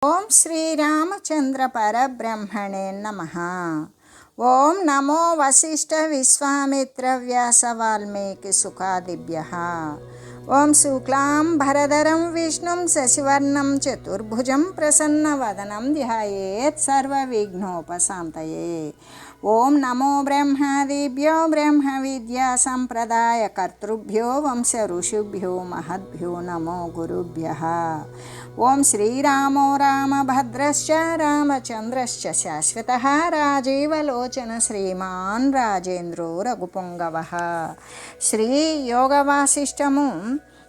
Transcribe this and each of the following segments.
ఓం శ్రీరామచంద్ర పరబ్రహ్మణే నమః. ఓం నమో వశిష్ఠ విశ్వామిత్ర వ్యాస వాల్మీకి సుఖాదిభ్యః. ఓం శుక్లాం భరధరం విష్ణుం శశివర్ణం చతుర్భుజం ప్రసన్నవదనం ధ్యాయేత్ సర్వవిఘ్నోపశాంతయే. ఓం నమో బ్రహ్మాదిభ్యో బ్రహ్మ విద్యా సంప్రదాయ కర్తృభ్యో వంశ ఋషిభ్యో మహద్భ్యో నమో గురుభ్యః. ఓం శ్రీరామో రామభద్రశ్చ రామచంద్రశ్చ శాశ్వతః రాజీవలోచన శ్రీమాన్ రాజేంద్రో రఘుపుంగవః. శ్రీ యోగ వాసిష్టము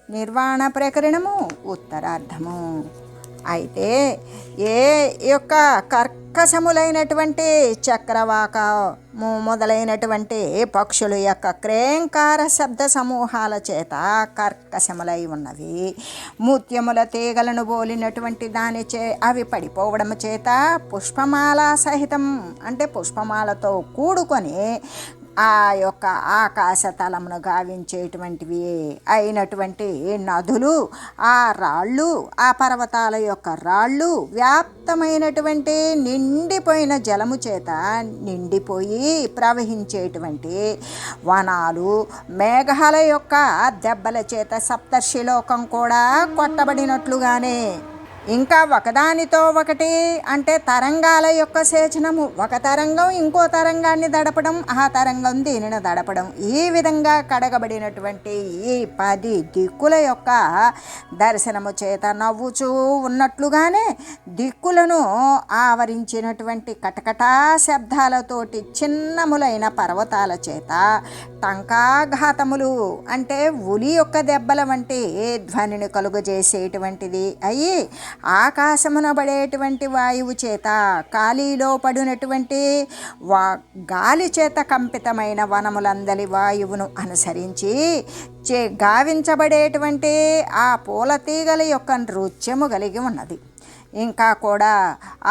నిర్వాణ ప్రకరణము ఉత్తరార్ధము. అయితే ఏ యొక్క కర్కశములైనటువంటి చక్రవాకము మొదలైనటువంటి పక్షుల యొక్క క్రేంకార శబ్ద సమూహాల చేత కర్కశములై ఉన్నవి. ముత్యముల తీగలను బోలినటువంటి దానిచే అవి పడిపోవడం చేత పుష్పమాల సహితం అంటే పుష్పమాలతో కూడుకొని ఆ యొక్క ఆకాశ తలమును గావించేటువంటివి అయినటువంటి నదులు, ఆ రాళ్ళు, ఆ పర్వతాల యొక్క రాళ్ళు వ్యాప్తమైనటువంటి నిండిపోయిన జలము చేత నిండిపోయి ప్రవహించేటువంటి వనాలు, మేఘాల యొక్క దెబ్బల చేత సప్తర్షిలోకం కూడా కొట్టబడినట్లుగానే ఇంకా ఒకదానితో ఒకటి అంటే తరంగాల యొక్క సేచనము, ఒక తరంగం ఇంకో తరంగాన్ని దడపడం, ఆ తరంగం దీనిని దడపడం, ఈ విధంగా కడగబడినటువంటి ఈ 10 దిక్కుల యొక్క దర్శనము చేత నవ్వుచూ ఉన్నట్లుగానే దిక్కులను ఆవరించినటువంటి కటకటా శబ్దాలతోటి చిన్నములైన పర్వతాల చేత టంకాఘాతములు అంటే ఉలి యొక్క దెబ్బల వంటి ధ్వనిని కలుగజేసేటువంటిది అయ్యి ఆకాశమున పడేటువంటి వాయువు చేత ఖాళీలో పడినటువంటి గాలి చేత కంపితమైన వనములందలి వాయువును అనుసరించి గావించబడేటువంటి ఆ పూల తీగల యొక్క నృత్యము కలిగి ఉన్నది. ఇంకా కూడా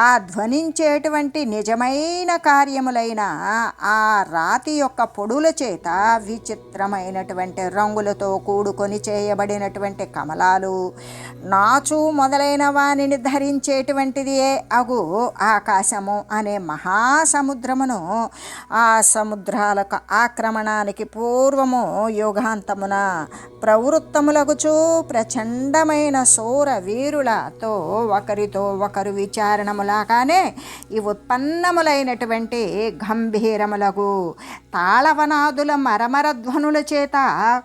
ఆ ధ్వనించేటువంటి నిజమైన కార్యములైన ఆ రాతి యొక్క పొడుల చేత విచిత్రమైనటువంటి రంగులతో కూడుకొని చేయబడినటువంటి కమలాలు, నాచు మొదలైన వానిని ధరించేటువంటిది అగు ఆకాశము అనే మహాసముద్రమును ఆ సముద్రాలకు ఆక్రమణానికి పూర్వము యుగాంతమున ప్రవృత్తములగుచూ ప్రచండమైన సౌర వీరులతో ఒకరితో ఒకరు విచారణములాగానే ఈ ఉత్పన్నములైనటువంటి గంభీరములగు తాళవనాదుల మరమరధ్వనుల చేత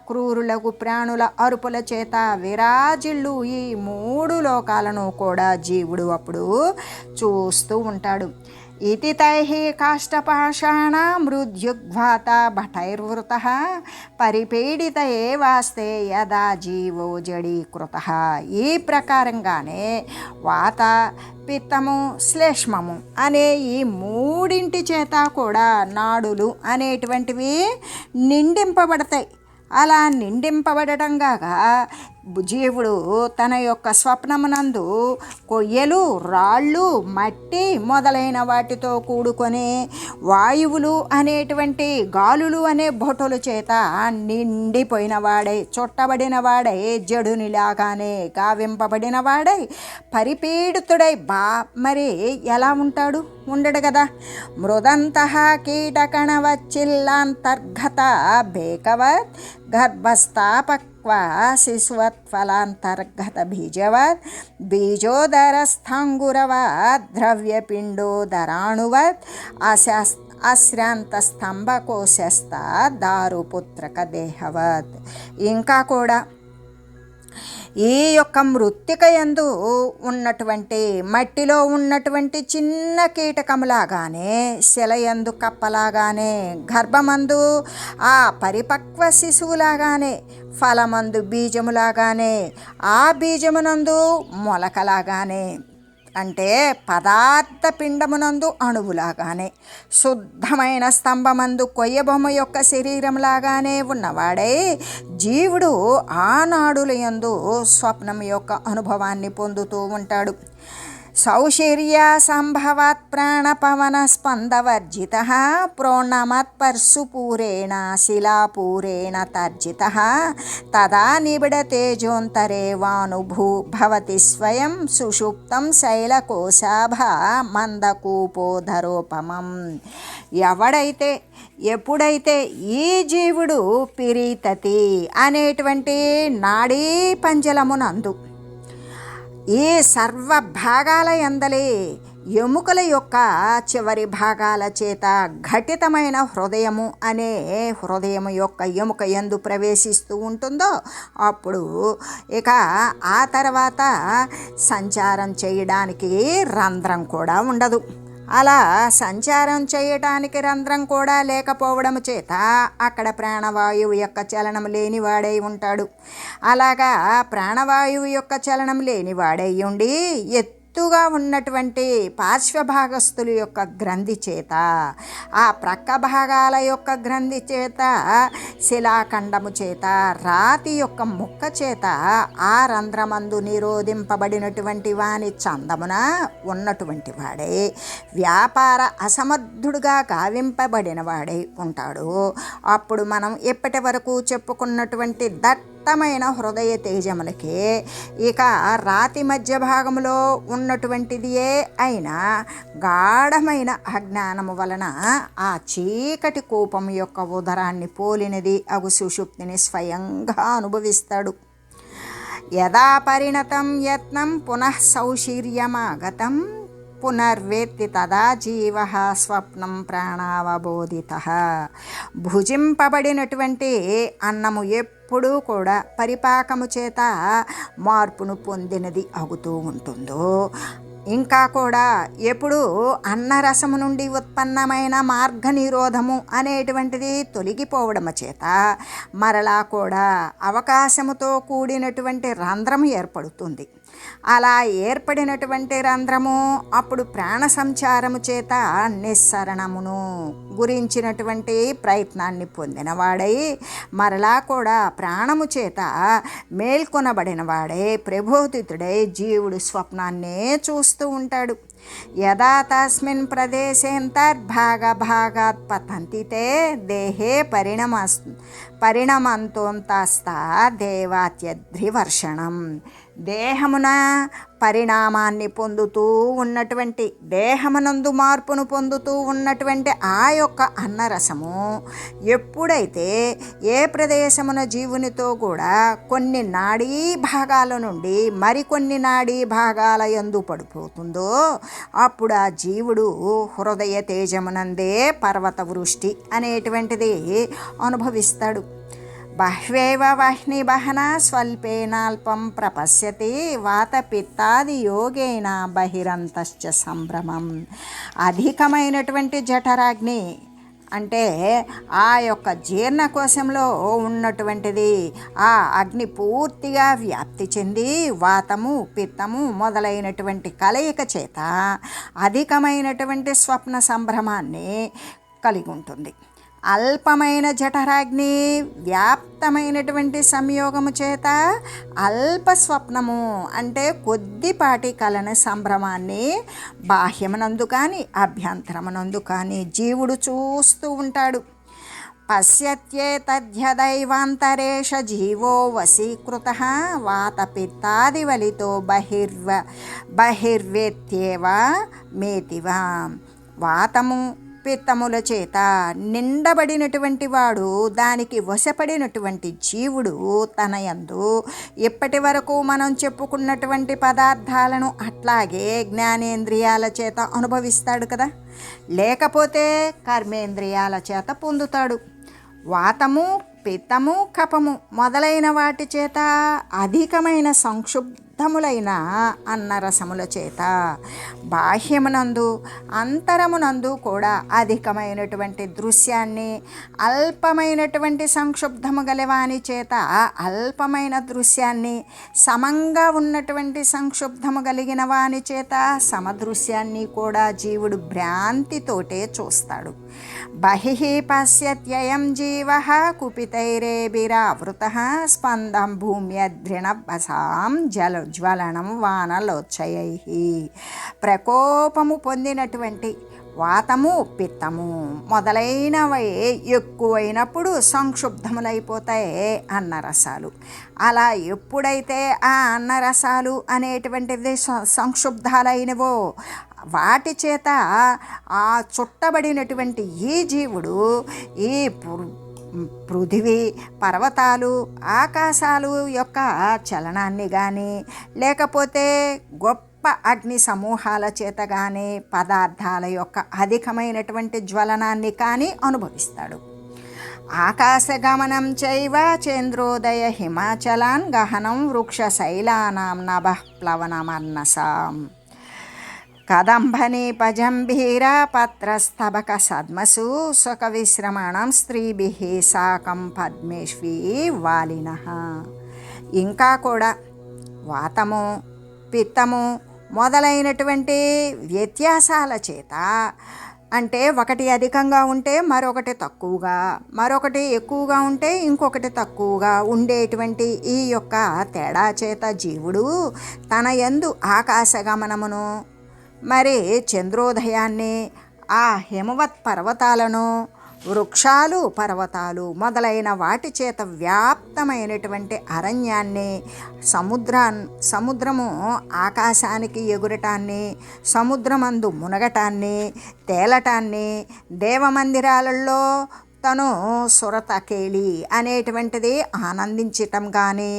క్రూరులకు ప్రాణుల అరుపుల చేత విరాజిల్లు ఈ 3 లోకాలను కూడా జీవుడు అప్పుడు చూస్తూ ఉంటాడు. ఇతి తైః కాష్టపాషాణ మృద్యుగ్వాత భటైర్వృతః పరిపీడిత ఏవాస్తే యదా జీవో జడీకృతః. ఈ ప్రకారంగానే వాత, పిత్తము, శ్లేష్మము అనే ఈ 3 చేత కూడా నాడులు అనేటువంటివి నిండింపబడతాయి. అలా నిండింపబడటంగా జీవుడు తన యొక్క స్వప్నమునందు కొయ్యలు, రాళ్ళు, మట్టి మొదలైన వాటితో కూడుకొని వాయువులు అనేటువంటి గాలులు అనే బొటలు చేత నిండిపోయిన వాడై, చుట్టబడిన వాడై, జడునిలాగానే గావింపబడిన వాడై, పరిపీడితుడై మరి ఎలా ఉంటాడు? ఉండడు కదా. మృదంతః కీటకణవచ్చిల్లాంతర్గత భేకవత్ గర్భస్థాపక్వ శిశువత్ఫలాంతర్గత బీజవత్ బీజోదరస్థాంగురవత్ ద్రవ్యపిండోదరాణువత్ అశ్రాంతస్తంభకోశస్థ దారుపుత్రక దేహవత్. ఇంకా కూడా ఈ యొక్క మృత్తిక యందు ఉన్నటువంటి మట్టిలో ఉన్నటువంటి చిన్న కీటకములాగానే, శిలయందు కప్పలాగానే, గర్భమందు ఆ పరిపక్వ శిశువులాగానే, ఫలమందు బీజములాగానే, ఆ బీజమునందు మొలకలాగానే అంటే పదార్థ పిండమునందు అణువులాగానే, శుద్ధమైన స్తంభమందు కొయ్యబొమ్మ యొక్క శరీరంలాగానే ఉన్నవాడై జీవుడు ఆ నాడుల యందు స్వప్నం యొక్క అనుభవాన్ని పొందుతూ ఉంటాడు. సౌశీర్య సంభవాత్ ప్రాణపవన స్పందవర్జిత ప్రోణమత్పర్శుపూరేణ శిలాపూరేణ తర్జిత తదా నిబిడతేజోంతరే వానుభూ భవతి స్వయం సుషుప్తం శైలకోశాభ మందకూపోధరోపమం. ఎప్పుడైతే ఈ జీవుడు పిరీతతి అనేటువంటి నాడీ పంజలమునందు ఈ సర్వభాగాల యందలి ఎముకల యొక్క చివరి భాగాల చేత ఘటితమైన హృదయము అనే హృదయము యొక్క ఎముక యందు ప్రవేశిస్తూ ఉంటుందో అప్పుడు ఇక ఆ తర్వాత సంచారం చేయడానికి రంధ్రం కూడా ఉండదు. అలా సంచారం చేయటానికి రంధ్రం కూడా లేకపోవడం చేత అక్కడ ప్రాణవాయువు యొక్క చలనం లేనివాడై ఉంటాడు. అలాగా ప్రాణవాయువు యొక్క చలనం లేనివాడై ఉండి ఎత్తుగా ఉన్నటువంటి పార్శ్వభాగస్థుల యొక్క గ్రంథి చేత ఆ ప్రక్క భాగాల యొక్క గ్రంథి చేత శిలాఖండము చేత రాతి యొక్క ముక్క చేత ఆ రంధ్రమందు నిరోధింపబడినటువంటి వాని చందమున ఉన్నటువంటి వాడే వ్యాపార అసమర్థుడుగా గావింపబడిన వాడై ఉంటాడు. అప్పుడు మనం ఇప్పటి వరకు చెప్పుకున్నటువంటి దట్టమైన హృదయ తేజములకే ఇక రాతి మధ్య భాగంలో ఉన్నటువంటిదియే అయినా గాఢమైన అజ్ఞానము వలన ఆ చీకటి కూపం యొక్క ఉదరాన్ని పోలినది అగు సుషుప్తిని స్వయంగా అనుభవిస్తాడు. యదా పరిణతం యత్నం పునః సౌశీర్యమాగతం పునర్వేత్తి తదా జీవ స్వప్నం ప్రాణావబోధిత. భుజింపబడినటువంటి అన్నము ఎప్పుడూ కూడా పరిపాకము చేత మార్పును పొందినది అవుతూ ఉంటుందో, ఇంకా కూడా ఎప్పుడు అన్నరసము నుండి ఉత్పన్నమైన మార్గ నిరోధము అనేటువంటిది తొలగిపోవడం చేత మరలా కూడా అవకాశముతో కూడినటువంటి రంధ్రము ఏర్పడుతుంది. అలా ఏర్పడినటువంటి రంధ్రము అప్పుడు ప్రాణ సంచారము చేత నిస్సరణమును గురించినటువంటి ప్రయత్నాన్ని పొందినవాడై మరలా కూడా ప్రాణము చేత మేల్కొనబడిన వాడై ప్రబోధితుడై పరిణామాన్ని స్వప్నాన్నే చూస్తూ ఉంటాడు. యదా తస్మిన్ ప్రదేశేంతర్భాగభాగాత్ పతంతి తే దేహే పరిణమంతోంతస్తా దేవాత్యద్రివర్షణం. దేహమున పరిణామాన్ని పొందుతూ ఉన్నటువంటి, దేహమునందు మార్పును పొందుతూ ఉన్నటువంటి ఆ యొక్క అన్నరసము ఎప్పుడైతే ఏ ప్రదేశమున జీవునితో కూడా కొన్ని నాడీ భాగాల నుండి మరికొన్ని నాడీ భాగాల యందు పడిపోతుందో అప్పుడు ఆ జీవుడు హృదయ తేజమునందే పర్వత వృష్టి అనేటువంటిది అనుభవిస్తాడు. బహ్వేవ వహ్నిబహన స్వల్పేనాల్పం ప్రపశ్యతి వాతపిత్తాది యోగేన బహిరంతశ్చ సంభ్రమం. అధికమైనటువంటి జఠరాగ్ని అంటే ఆ యొక్క జీర్ణకోశంలో ఉన్నటువంటిది ఆ అగ్ని పూర్తిగా వ్యాప్తి చెంది వాతము పిత్తము మొదలైనటువంటి కలయిక చేత అధికమైనటువంటి స్వప్న సంభ్రమాన్ని కలిగి ఉంటుంది. అల్పమైన జఠరాగ్ని వ్యాప్తమైనటువంటి సంయోగము చేత అల్ప స్వప్నము అంటే కొద్దిపాటి కలన సంభ్రమాన్ని బాహ్యమునందు కానీ అభ్యంతరమునందు కానీ జీవుడు చూస్తూ ఉంటాడు. పశ్యత్యేతద్యదైవాంతరేష జీవో వశీకృతః వాతపిత్తాదివలితో బహిర్వేత్యేవ మేతివా. వాతము పిత్తముల చేత నిండబడినటువంటి వాడు, దానికి వశపడినటువంటి జీవుడు తన యందు ఇప్పటి వరకు మనం చెప్పుకున్నటువంటి పదార్థాలను అట్లాగే జ్ఞానేంద్రియాల చేత అనుభవిస్తాడు కదా, లేకపోతే కర్మేంద్రియాల చేత పొందుతాడు. వాతము పిత్తము కఫము మొదలైన వాటి చేత అధికమైన సంక్షుబ్ధములైన అన్నరసముల చేత బాహ్యమునందు అంతరమునందు కూడా అధికమైనటువంటి దృశ్యాన్ని, అల్పమైనటువంటి సంక్షుబ్ధము గలవాని చేత అల్పమైన దృశ్యాన్ని, సమంగా ఉన్నటువంటి సంక్షుబ్ధము కలిగిన వాని చేత సమదృశ్యాన్ని కూడా జీవుడు భ్రాంతితోటే చూస్తాడు. బహిః పశ్యత్యయం జీవః కుపితైరేభిరావృతః స్పందం భూమ్యద్రిణభసాం జ్వలనం వానలోచ్చయై. ప్రకోపము పొందినటువంటి వాతము పిత్తము మొదలైనవి ఎక్కువైనప్పుడు సంక్షుబ్ధములైపోతాయి అన్నరసాలు. అలా ఎప్పుడైతే ఆ అన్నరసాలు అనేటువంటివి సంక్షుబ్ధాలైనవో వాటి చేత ఆ చుట్టబడినటువంటి ఈ జీవుడు ఈ పృథివీ, పర్వతాలు, ఆకాశాలు యొక్క చలనాన్ని కానీ లేకపోతే గొప్ప అగ్ని సమూహాల చేత కానీ పదార్థాల యొక్క అధికమైనటువంటి జ్వలనాన్ని కానీ అనుభవిస్తాడు. ఆకాశగమనం చైవ చంద్రోదయ హిమాచలాన్ గహనం వృక్షశైలానాం నభః ప్లవనమర్నసాం కదంబనీపజంభీర పత్రస్తబక సద్మసు సుఖ విశ్రమణం స్త్రీభిః సాకం పద్మేష్వీ వాలినః. ఇంకా కూడా వాతము, పిత్తము మొదలైనటువంటి వ్యత్యాసాల చేత, అంటే ఒకటి అధికంగా ఉంటే మరొకటి తక్కువగా, మరొకటి ఎక్కువగా ఉంటే ఇంకొకటి తక్కువగా ఉండేటువంటి ఈ యొక్క తేడా చేత జీవుడు తన యందు ఆకాశగమనమును, మరి చంద్రోదయాన్ని, ఆ హిమవత్ పర్వతాలను, వృక్షాలు, పర్వతాలు మొదలైన వాటి చేత వ్యాప్తమైనటువంటి అరణ్యాన్ని, సముద్రము ఆకాశానికి ఎగురటాన్ని, సముద్రమందు మునగటాన్ని, తేలటాన్ని, దేవమందిరాలలో తను సురతకేళి అనేటువంటిది ఆనందించటం కానీ,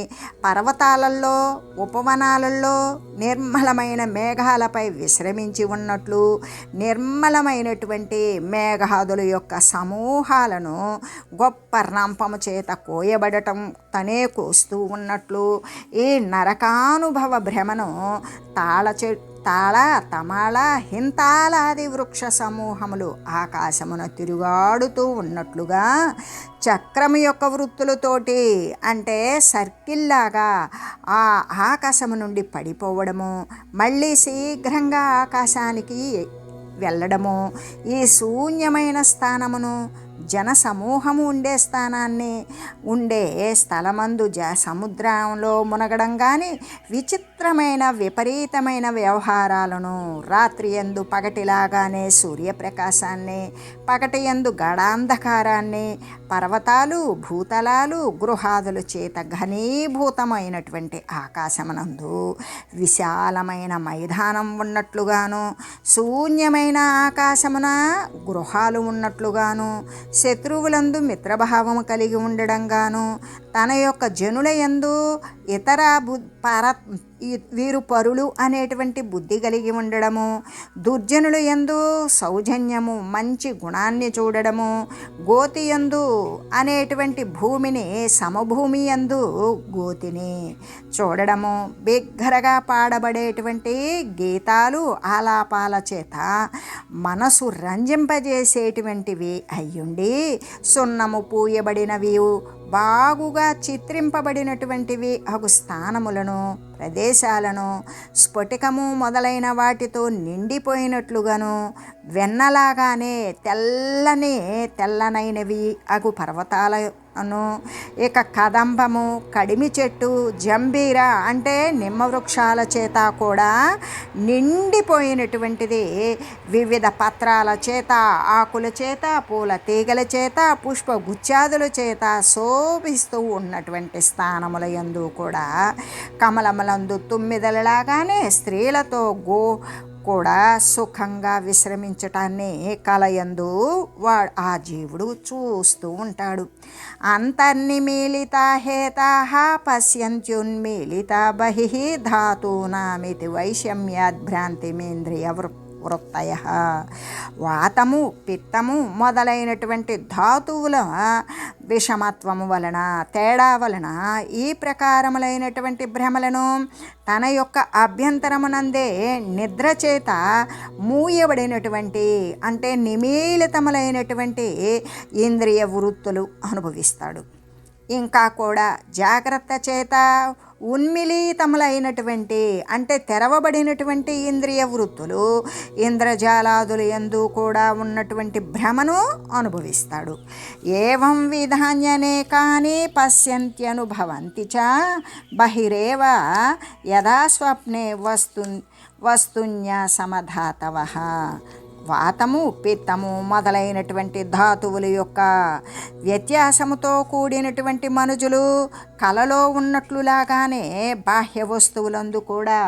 పర్వతాలలో, ఉపవనాలలో నిర్మలమైన మేఘాలపై విశ్రమించి ఉన్నట్లు, నిర్మలమైనటువంటి మేఘాదుల యొక్క సమూహాలను గొప్ప రంపము చేత కోయబడటం తనే కోస్తూ ఉన్నట్లు, ఈ నరకానుభవ భ్రమను తాళ, తమాళ, హింతాలాది వృక్ష సమూహములు ఆకాశమున తిరుగాడుతూ ఉన్నట్లుగా చక్రము యొక్క వృత్తులతోటి, అంటే సర్కిల్లాగా ఆ ఆకాశము నుండి పడిపోవడము, మళ్ళీ శీఘ్రంగా ఆకాశానికి వెళ్ళడము, ఈ శూన్యమైన స్థానమును, జన సమూహము ఉండే స్థానాన్ని, ఉండే స్థలమందు సముద్రంలో మునగడం కానీ, విచిత్రమైన విపరీతమైన వ్యవహారాలను, రాత్రి యందు పగటిలాగానే సూర్యప్రకాశాన్ని, పగటి యందు గడాంధకారాన్ని, పర్వతాలు, భూతలాలు, గృహాదుల చేత ఘనీభూతమైనటువంటి ఆకాశమునందు విశాలమైన మైదానం ఉన్నట్లుగాను, శూన్యమైన ఆకాశమున గృహాలు ఉన్నట్లుగాను, శత్రువులందు మిత్రభావము కలిగి ఉండడంగాను, తన యొక్క జనుల యందు ఇతర వీరు పరులు అనేటువంటి బుద్ధి కలిగి ఉండడము, దుర్జనుల యందు సౌజన్యము, మంచి గుణాన్ని చూడడము, గోతి యందు అనేటువంటి భూమిని సమభూమి యందు గోతిని చూడడము, బిగ్గరగా పాడబడేటువంటి గీతాలు, ఆలాపాల చేత మనసు రంజింపజేసేటువంటివి అయ్యుండి, సున్నము పూయబడినవి, బాగుగా చిత్రింపబడినటువంటివి అగు స్థానములను, ప్రదేశాలను స్ఫటికము మొదలైన వాటితో నిండిపోయినట్లుగాను, వెన్నలాగానే తెల్లనైనవి అగు పర్వతాలను, ఇక కదంబము, కడిమి చెట్టు, జంబీర అంటే నిమ్మ వృక్షాల చేత కూడా నిండిపోయినటువంటిది, వివిధ పత్రాల చేత, ఆకుల చేత, పూల తీగల చేత, పుష్పగుచ్ఛాదుల చేత శోభిస్తూ ఉన్నటువంటి స్థానముల యందు కూడా కమలములందు తుమ్మిదలలాగానే స్త్రీలతో కూడా సుఖంగా విశ్రమించటాన్ని కలయందు ఆ జీవుడు చూస్తూ ఉంటాడు. అంతర్నిమీలిత హేతాః పశ్యంత్యున్మీలిత బహిః ధాతూనామితి వైషమ్యాద్భ్రాంతిమేంద్రియ వృత్తయః. వాతము, పిత్తము మొదలైనటువంటి ధాతువుల విషమత్వము వలన, తేడా వలన ఈ ప్రకారములైనటువంటి భ్రమలను తన యొక్క అభ్యంతరమునందే నిద్ర చేత మూయబడినటువంటి, అంటే నిమీలితములైనటువంటి ఇంద్రియ వృత్తులు అనుభవిస్తాడు. ఇంకా కూడా జాగ్రత్త చేత ఉన్మిళితములైనటువంటి అంటే తెరవబడినటువంటి ఇంద్రియ వృత్తులు ఇంద్రజాలాదులు యందు కూడా ఉన్నటువంటి భ్రమను అనుభవిస్తాడు. ఏవం విధాన్యనేకాని పశ్యంత్యనుభవంతి చ బహిరేవ యథా స్వప్నే వస్తున్య సమధాతవః. వాతము పిత్తము మొదలైనటువంటి ధాతువుల యొక్క వ్యత్యాసముతో కూడినటువంటి మనుజులు కలలో ఉన్నట్లులాగానే బాహ్య వస్తువులందు కూడా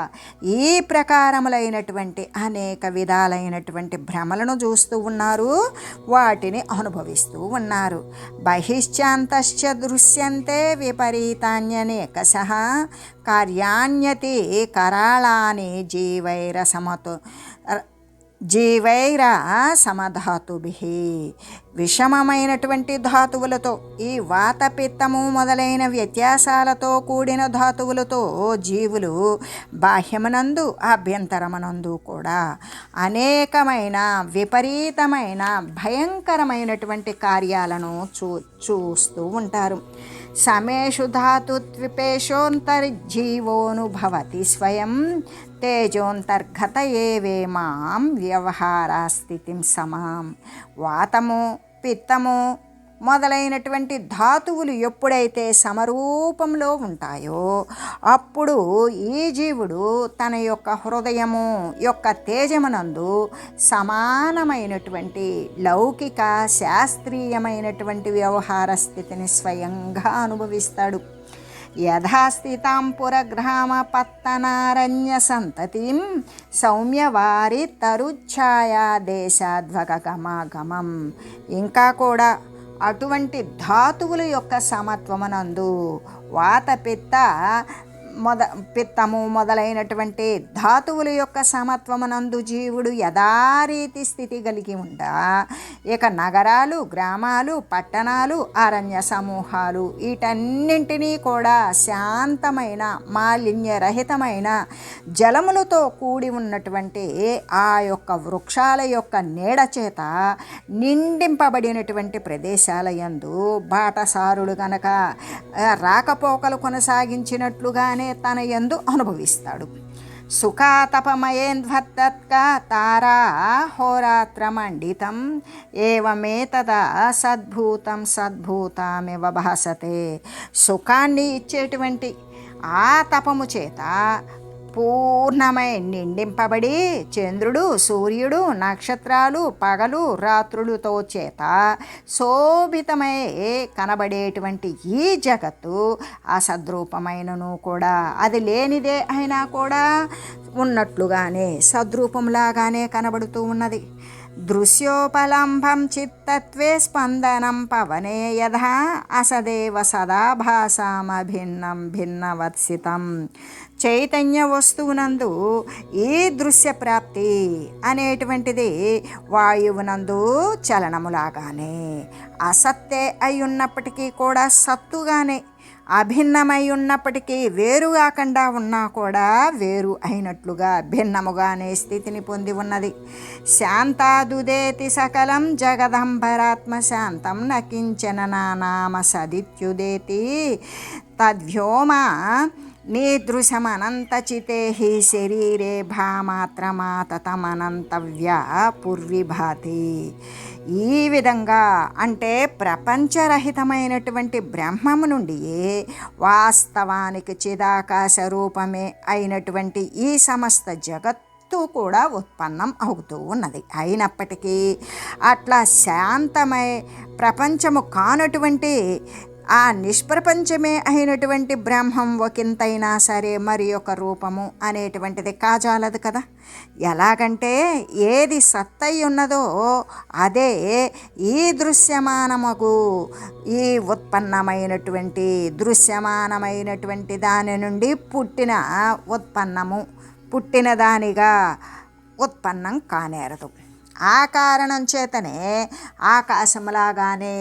ఈ ప్రకారములైనటువంటి అనేక విధాలైనటువంటి భ్రమలను చూస్తూ ఉన్నారు, వాటిని అనుభవిస్తూ ఉన్నారు. బహిశ్చాంతశ్చ దృశ్యంతే విపరీతాన్యనేకశః కార్యాణ్యతి కరాళాని జీవైర సమధాతుభిః. విషమమైనటువంటి ధాతువులతో ఈ వాత పిత్తము మొదలైన వ్యత్యాసాలతో కూడిన ధాతువులతో జీవులు బాహ్యమునందు అభ్యంతరమునందు కూడా అనేకమైన విపరీతమైన భయంకరమైనటువంటి కార్యాలను చూస్తూ ఉంటారు. సమేషు ధాతుత్విపేషోంతర్జీవోనుభవతి స్వయం తేజోంతర్గత ఏవేమాం వ్యవహారా స్థితిం సమాం. వాతము పిత్తము మొదలైనటువంటి ధాతువులు ఎప్పుడైతే సమరూపంలో ఉంటాయో అప్పుడు ఈ జీవుడు తన యొక్క హృదయము యొక్క తేజమునందు సమానమైనటువంటి లౌకిక శాస్త్రీయమైనటువంటి వ్యవహార స్థితిని స్వయంగా అనుభవిస్తాడు. యథాస్థితాం పురగ్రామ పత్తనారణ్య సంతతిం సౌమ్యవారి తరుఛాయా దేశాద్వగమగమం. ఇంకా కూడా అటువంటి ధాతువుల యొక్క సమత్వమునందు వాత పిత్తము మొదలైనటువంటి ధాతువుల యొక్క సమత్వమునందు జీవుడు యథారీతి స్థితి కలిగి ఉండా ఇక నగరాలు, గ్రామాలు, పట్టణాలు, అరణ్య సమూహాలు వీటన్నింటినీ కూడా శాంతమైన మాలిన్యరహితమైన జలములతో కూడి ఉన్నటువంటి ఆ యొక్క వృక్షాల యొక్క నీడ చేత నిండింపబడినటువంటి ప్రదేశాల యందు బాటసారుడు గనక రాకపోకలు కొనసాగించినట్లుగానే తన యందు అనుభవిస్తాడు. సుఖాతపమయేన్వత్తత్క తారా హోరాత్రమండితం ఏవమేతదా సద్భూతమివ భాసతే. సుఖాన్ని ఇచ్చేటువంటి ఆ తపము చేత పూర్ణమై నిండింపబడి చంద్రుడు, సూర్యుడు, నక్షత్రాలు, పగలు, రాత్రులతో చేత శోభితమై కనబడేటువంటి ఈ జగత్తు అసద్రూపమైనను కూడా అది లేనిదే అయినా కూడా ఉన్నట్లుగానే సద్రూపంలాగానే కనబడుతూ ఉన్నది. దృశ్యోపలంబం చిత్తత్వే స్పందనం పవనే యథా అసదేవ సదా భాసామభిన్నం భిన్నవత్సితం. చైతన్య వస్తువునందు ఈ దృశ్య ప్రాప్తి అనేటువంటిది వాయువునందు చలనములాగానే అసత్తే అయి ఉన్నప్పటికీ కూడా సత్తుగానే, అభిన్నమై ఉన్నప్పటికీ వేరు కాకుండా ఉన్నా కూడా వేరు అయినట్లుగా భిన్నముగానే స్థితిని పొంది ఉన్నది. శాంతాదుదేతి సకలం జగదంబరాత్మ శాంతం నకించన నామ సదిత్యుదేతి తద్వ్యోమ నీదృశమనంతచితే హి శరీరే భామాత్రమాతమనంతవ్యా పూర్విభాతి. ఈ విధంగా అంటే ప్రపంచరహితమైనటువంటి బ్రహ్మము నుండి వాస్తవానికి చిదాకాశ రూపమే అయినటువంటి ఈ సమస్త జగత్తు కూడా ఉత్పన్నం అవుతూ ఉన్నది. అయినప్పటికీ అట్లా శాంతమై ప్రపంచము కానటువంటి ఆ నిష్ప్రపంచమే అయినటువంటి బ్రహ్మం ఒకంతైనా సరే మరి ఒక రూపము అనేటువంటిది కాజాలదు కదా. ఎలాగంటే ఏది సత్తై ఉన్నదో అదే ఈ దృశ్యమానముకు ఈ ఉత్పన్నమైనటువంటి దృశ్యమానమైనటువంటి దాని నుండి పుట్టిన దానిగా ఉత్పన్నం కానేరదు. ఆ కారణం చేతనే ఆకాశములాగానే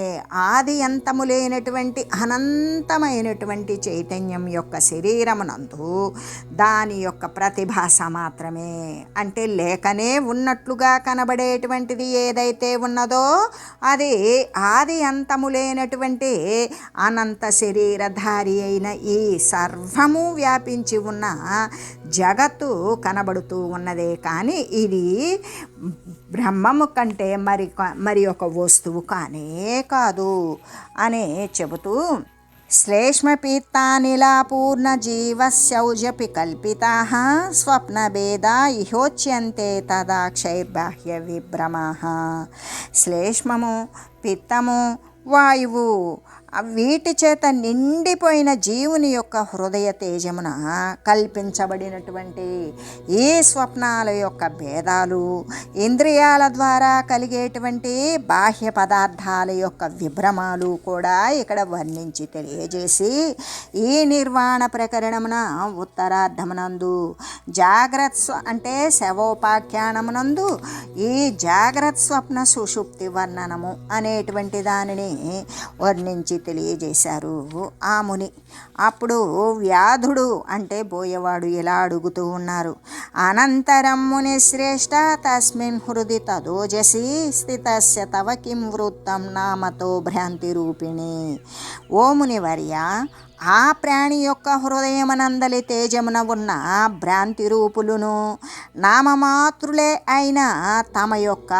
ఆది అంతము లేనటువంటి అనంతమైనటువంటి చైతన్యం యొక్క శరీరమునందు దాని యొక్క ప్రతిభాస మాత్రమే, అంటే లేకనే ఉన్నట్లుగా కనబడేటువంటిది ఏదైతే ఉన్నదో అది ఆది అంతము లేనటువంటి అనంత శరీరధారి అయిన ఈ సర్వము వ్యాపించి ఉన్న జగత్తు కనబడుతూ ఉన్నదే. కానీ ఇది బ్రహ్మము కంటే మరి ఒక వస్తువు కానే కాదు అని చెబుతూ శ్లేష్మపీత్తానిలాపూర్ణ జీవశౌజపి కల్పితా స్వప్నభేదా ఇహోచ్యంతే తదాక్షైర్బాహ్య విభ్రమః. శ్లేష్మము, పిత్తము, వాయువు వీటి చేత నిండిపోయిన జీవుని యొక్క హృదయ తేజమున కల్పించబడినటువంటి ఈ స్వప్నాల యొక్క భేదాలు, ఇంద్రియాల ద్వారా కలిగేటువంటి బాహ్య పదార్థాల యొక్క విభ్రమాలు కూడా ఇక్కడ వర్ణించి తెలియజేసి ఈ నిర్వాణ ప్రకరణమున ఉత్తరార్ధమునందు అంటే శవోపాఖ్యానమునందు ఈ జాగ్రత్త స్వప్న సుషుప్తి వర్ణనము అనేటువంటి దానిని వర్ణించి తెలియజేశారు ఆ ముని. అప్పుడు వ్యాధుడు అంటే బోయవాడు ఇలా అడుగుతూ ఉన్నారు. అనంతరం ముని శ్రేష్ఠ తస్మిన్ హృది తదోజసి స్థితస్య తవ కిం వృత్తం నామతో భ్రాంతి రూపిణి. ఓ మునివర్య, ఆ ప్రాణి యొక్క హృదయమనందలి తేజమున ఉన్న భ్రాంతి రూపులను నామమాత్రులే అయిన తమ యొక్క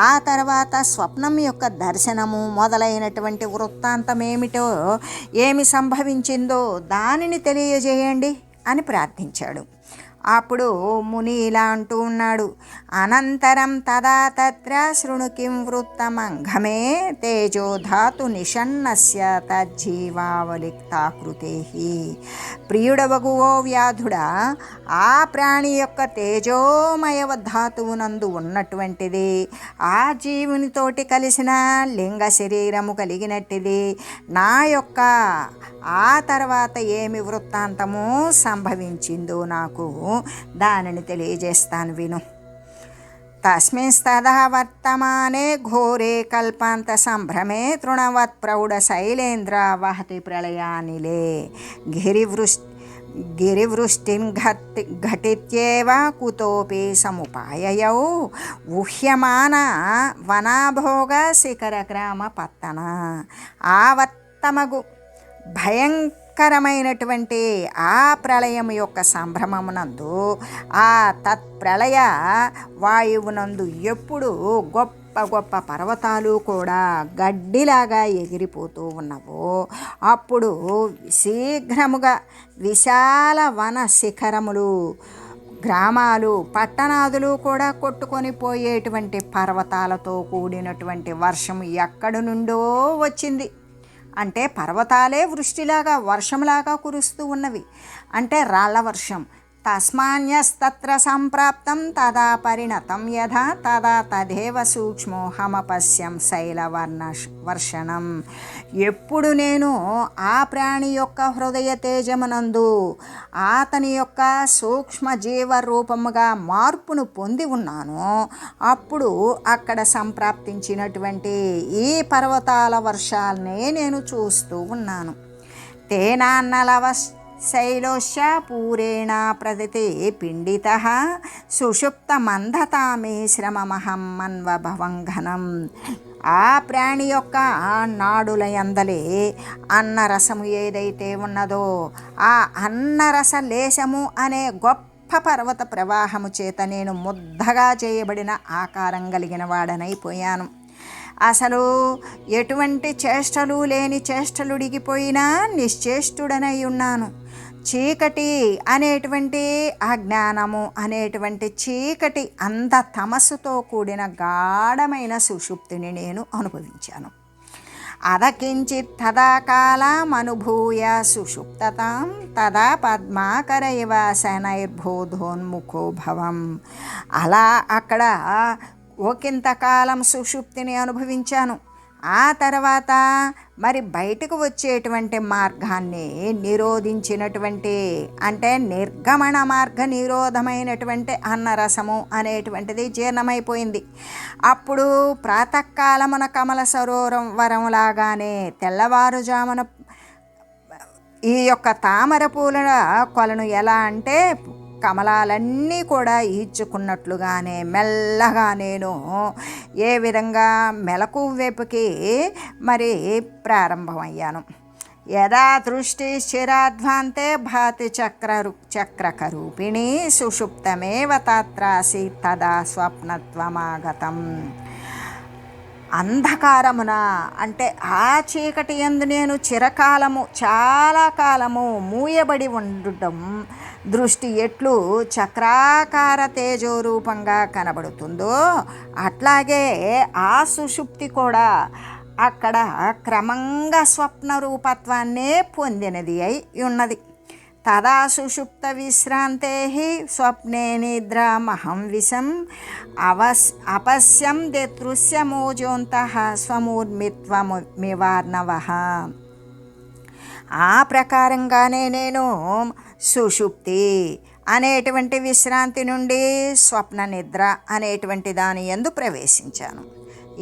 ఆ తర్వాత స్వప్నం యొక్క దర్శనము మొదలైనటువంటి వృత్తాంతం ఏమిటో, ఏమి సంభవించిందో దానిని తెలియజేయండి అని ప్రార్థించాడు. అప్పుడు ముని ఇలా అంటూ ఉన్నాడు. అనంతరం తదా తత్ర శృణు కిం వృత్తమంఘమే తేజోధాతు నిషన్నస్య తజ్జీవావలిక్తాకృతే. ప్రియుడవగు ఓ వ్యాధుడా, ఆ ప్రాణి యొక్క తేజోమయ ధాతువునందు ఉన్నటువంటిది ఆ జీవునితోటి కలిసిన లింగ శరీరము కలిగినట్టిది నా యొక్క ఆ తర్వాత ఏమి వృత్తాంతము సంభవించిందో నాకు దానిని తెలియజేస్తాను విను. తస్మింస్తదా వర్తమానే ఘోరే కల్పాంత సంభ్రమే తృణవత్ ప్రౌఢ శైలేంద్ర వహతి ప్రళయానిలే గిరివృష్టిన్ ఘటిత్యేవ కుతోపి సముపాయయౌ ఊహ్యమాన వనాభోగ శిఖర గ్రామ పత్తన. ఆవర్తమగు భయంకరమైనటువంటి ఆ ప్రళయం యొక్క సంభ్రమమునందు ఆ తత్ప్రళయ వాయువునందు ఎప్పుడు గొప్ప గొప్ప పర్వతాలు కూడా గడ్డిలాగా ఎగిరిపోతూ ఉన్నవో అప్పుడు శీఘ్రముగా విశాల వన శిఖరములు, గ్రామాలు, పట్టణాదులు కూడా కొట్టుకొని పోయేటువంటి పర్వతాలతో కూడినటువంటి వర్షం ఎక్కడి నుండో వచ్చింది. అంటే పర్వతాలే వృష్టిలాగా వర్షంలాగా కురుస్తూ ఉన్నవి, అంటే రాళ్ల వర్షం. తస్మాన్యస్తత్ర సంప్రాప్తం తదా పరిణతం యథా తదా తదేవ సూక్ష్మోహమపశ్యం శైలవర్షణం. ఎప్పుడు నేను ఆ ప్రాణి యొక్క హృదయ తేజమునందు అతని యొక్క సూక్ష్మ జీవ రూపముగా మార్పును పొంది ఉన్నానో అప్పుడు అక్కడ సంప్రాప్తించినటువంటి ఈ పర్వతాల వర్షాలనే నేను చూస్తూ ఉన్నాను. తేనాన్నలవ శైలోశ్య పూరేణ ప్రదతే పిండితః సుషుప్త మందతామిశ్రమమహం మన్వభవంఘనం. ఆ ప్రాణి యొక్క నాడుల యందలే అన్నరసము ఏదైతే ఉన్నదో ఆ అన్నరస లేశము అనే గొప్ప పర్వత ప్రవాహము చేత నేను ముద్దగా చేయబడిన ఆకారం కలిగిన వాడనైపోయాను. అసలు ఎటువంటి చేష్టలు లేని చేష్టలుడిగిపోయినా నిశ్చేష్టుడనై ఉన్నాను. చీకటి అనేటువంటి అజ్ఞానము అనేటువంటి చీకటి అంత తమస్సుతో కూడిన గాఢమైన సుషుప్తిని నేను అనుభవించాను. అదకించిత్ తదా కాలమనుభూయ సుషుప్తతాం తదా పద్మాకర ఇవ శనైర్బోధోన్ముఖో భవం. అలా అక్కడ ఒకంతకాలం సుషుప్తిని అనుభవించాను. ఆ తర్వాత మరి బయటకు వచ్చేటువంటి మార్గాన్ని నిరోధించినటువంటి, అంటే నిర్గమన మార్గ నిరోధమైనటువంటి అన్నరసము అనేటువంటిది జీర్ణమైపోయింది. అప్పుడు ప్రాతకాలమున కమల సరోవరం లాగానే తెల్లవారుజామున ఈ యొక్క తామర పూల కొలను ఎలా అంటే కమలాలన్నీ కూడా ఈడ్చుకున్నట్లుగానే మెల్లగా నేను ఏ విధంగా మెలకు వైపుకి మరి ప్రారంభమయ్యాను. యదా దృష్టి స్థిరాధ్వాంతే భాతి చక్రకరూపిణి సుషుప్తమేవ తత్రాసి తదా స్వప్నత్వమాగతం. అంధకారమున అంటే ఆ చీకటి యందు నేను చిరకాలము చాలా కాలము మూయబడి ఉండటం, దృష్టి ఎట్లు చక్రాకార తేజోరూపంగా కనబడుతుందో అట్లాగే ఆ సుషుప్తి కూడా అక్కడ క్రమంగా స్వప్న రూపత్వాన్నే పొందినది అయి ఉన్నది. తదా సుషుప్త విశ్రాంతే స్వప్నే నిద్రామహం విషం అపశ్యం దృశ్యమోజోంతః స్వమూర్మిత్వమివార్ణవః. ఆ ప్రకారంగానే నేను సుషుప్తి అనేటువంటి విశ్రాంతి నుండి స్వప్న నిద్ర అనేటువంటి దాని యందు ప్రవేశించాను.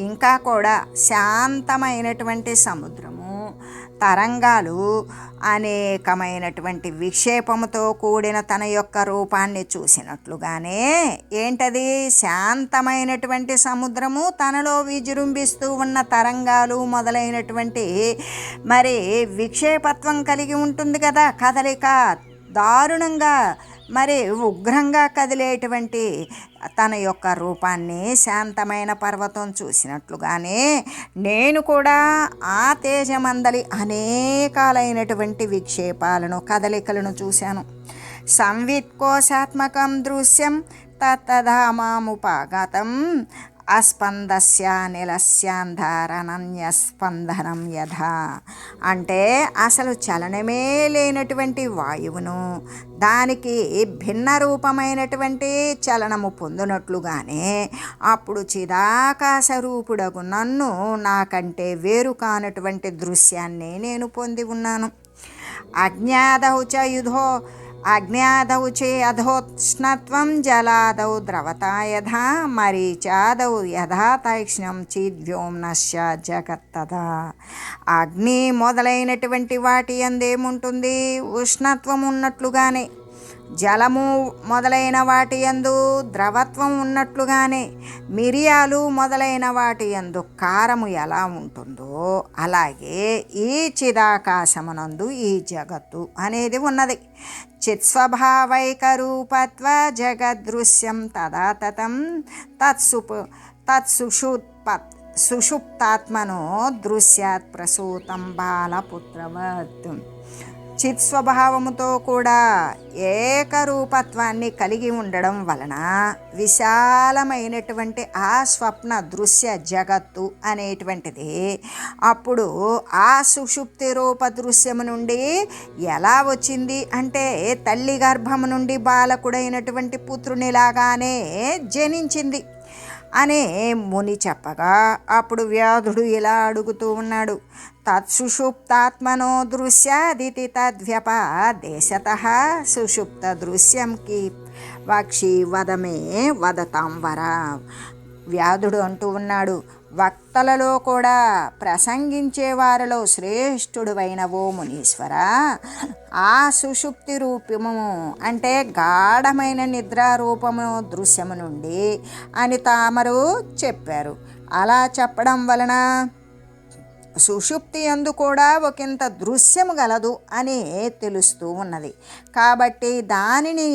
ఇంకా కూడా శాంతమైనటువంటి సముద్రము, తరంగాలు అనేకమైనటువంటి విక్షేపముతో కూడిన తన యొక్క రూపాన్ని చూసినట్లుగానే, ఏంటది శాంతమైనటువంటి సముద్రము, తనలో విజృంభిస్తూ ఉన్న తరంగాలు మొదలైనటువంటి మరి విక్షేపత్వం కలిగి ఉంటుంది కదా, కదలిక దారుణంగా మరి ఉగ్రంగా కదిలేటువంటి తన యొక్క రూపాన్ని శాంతమైన పర్వతం చూసినట్లుగానే నేను కూడా ఆ తేజమందలి అనేకాలైనటువంటి విక్షేపాలను, కదలికలను చూశాను. సంవిత్కోశాత్మకం దృశ్యం తత్తధామాముపాగతం అస్పందస్య నిలస్యాంధారణన్యస్పందనం యథా. అంటే అసలు చలనమే లేనటువంటి వాయువును దానికి భిన్న రూపమైనటువంటి చలనము పొందినట్లుగానే అప్పుడు చిదాకాశ రూపుడగు నన్ను నాకంటే వేరు కానటువంటి దృశ్యాన్ని నేను పొంది ఉన్నాను. అజ్ఞాదౌ చే అధోష్ణత్వం జలాదౌ ద్రవతా యథా మరీచాదౌ యథా తైక్ష్ణం చిద్వ్యోమ్నశ్చ జగత్తదా. అగ్ని మొదలైనటువంటి వాటి యందేముంటుంది, ఉష్ణత్వం ఉన్నట్లుగానే, జలము మొదలైన వాటి యందు ద్రవత్వం ఉన్నట్లుగానే, మిరియాలు మొదలైన వాటి యందు కారము ఎలా ఉంటుందో అలాగే ఈ చిదాకాశమునందు ఈ జగత్తు అనేది ఉన్నది. చిత్స్వభావైకరూపత్వ జగదృశ్యం తదా తతం సుషుప్తాత్మనో దృశ్యాత్ ప్రసూతం బాలపుత్రవత్. చిత్స్వభావముతో కూడా ఏకరూపత్వాన్ని కలిగి ఉండడం వలన విశాలమైనటువంటి ఆ స్వప్న దృశ్య జగత్తు అనేటువంటిది అప్పుడు ఆ సుషుప్తి రూప దృశ్యము నుండి ఎలా వచ్చింది అంటే తల్లి గర్భము నుండి బాలకుడైనటువంటి పుత్రునిలాగానే జనించింది అనే ముని చెప్పగా అప్పుడు వ్యాధుడు ఇలా అడుగుతూ ఉన్నాడు. తత్సుషుప్తాత్మనో దృశ్యాదితి తద్వ్యపదేశతః సుషుప్త దృశ్యం కి వక్షి వదమే వదతాం వర. వ్యాధుడు అంటూ ఉన్నాడు, వక్తలలో కూడా ప్రసంగించే వారిలో శ్రేష్ఠుడువైన ఓ మునీశ్వర, ఆ సుషుప్తి రూపము అంటే గాఢమైన నిద్రారూపము దృశ్యము నుండి అని తామరు చెప్పారు. అలా చెప్పడం వలన సుషుప్తి యందు కూడా ఒకంత దృశ్యము గలదు అని తెలుస్తూ ఉన్నది. కాబట్టి దానిని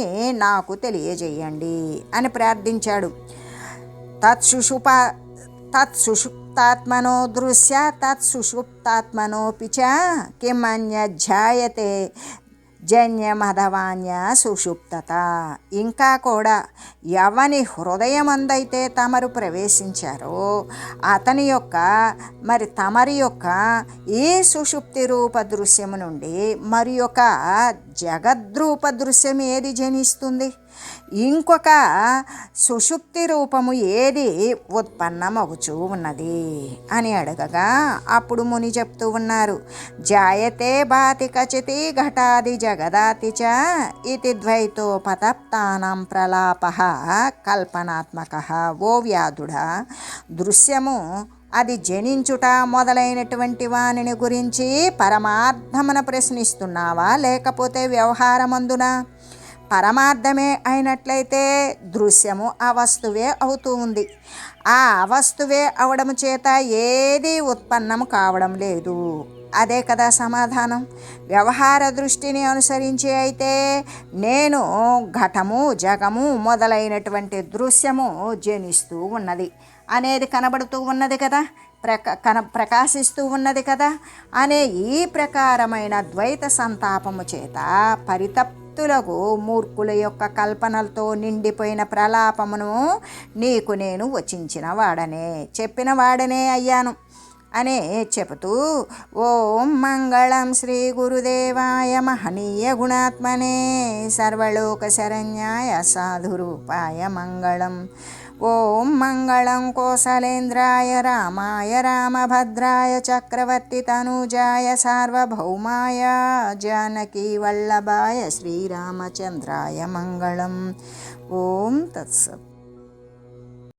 నాకు తెలియజేయండి అని ప్రార్థించాడు. తత్సుషుప్తాత్మనో దృశ్య తత్సుషుప్తాత్మనోపి చ కిమన్యధ్యాయతే జన్యమధవాన్య సుషుప్తత. ఇంకా కూడా ఎవని హృదయమందైతే తమరు ప్రవేశించారో అతని యొక్క మరి తమరి యొక్క ఈ సుషుప్తి రూప దృశ్యము నుండి మరి యొక్క జగద్రూప దృశ్యం ఏది జనిస్తుంది? ఇంకొక సుషుప్తి రూపము ఏది ఉత్పన్నమగుచూ ఉన్నది అని అడగగా అప్పుడు ముని చెప్తూ ఉన్నారు, జాయతే భాతి కచితి ఘటాది జగదాతి చ ఇది ద్వైతోపతప్తానం ప్రలాప కల్పనాత్మక. ఓ వ్యాధుడా, దృశ్యము అది జనించుట మొదలైనటువంటి వానిని గురించి పరమార్థమున ప్రశ్నిస్తున్నావా, లేకపోతే వ్యవహారమందున? పరమార్థమే అయినట్లయితే దృశ్యము ఆ వస్తువే అవుతూ ఉంది. ఆ అవస్తువే అవడం చేత ఏది ఉత్పన్నము కావడం లేదు. అదే కదా సమాధానం. వ్యవహార దృష్టిని అనుసరించి అయితే నేను ఘటము జగము మొదలైనటువంటి దృశ్యము జనిస్తూ ఉన్నది అనేది కనబడుతూ ఉన్నది కదా, ప్రకాశిస్తూ ఉన్నది కదా అనే ఈ ప్రకారమైన ద్వైత సంతాపము చేత పరితప్తులకు మూర్ఖుల యొక్క కల్పనలతో నిండిపోయిన ప్రలాపమును నీకు నేను వచించిన వాడనే, చెప్పిన వాడనే అయ్యాను అనే చెబుతూ, ఓం మంగళం శ్రీ గురుదేవాయ మహనీయ గుణాత్మనే సర్వలోక శరణ్యాయ సాధురూపాయ మంగళం. ఓం మంగళం కోసలేంద్రాయ రామాయ రామభద్రాయ చక్రవర్తి తనూజాయ సార్వభౌమాయ జానకీ వల్లభాయ శ్రీరామచంద్రాయ మంగళం. ఓం తత్సత్.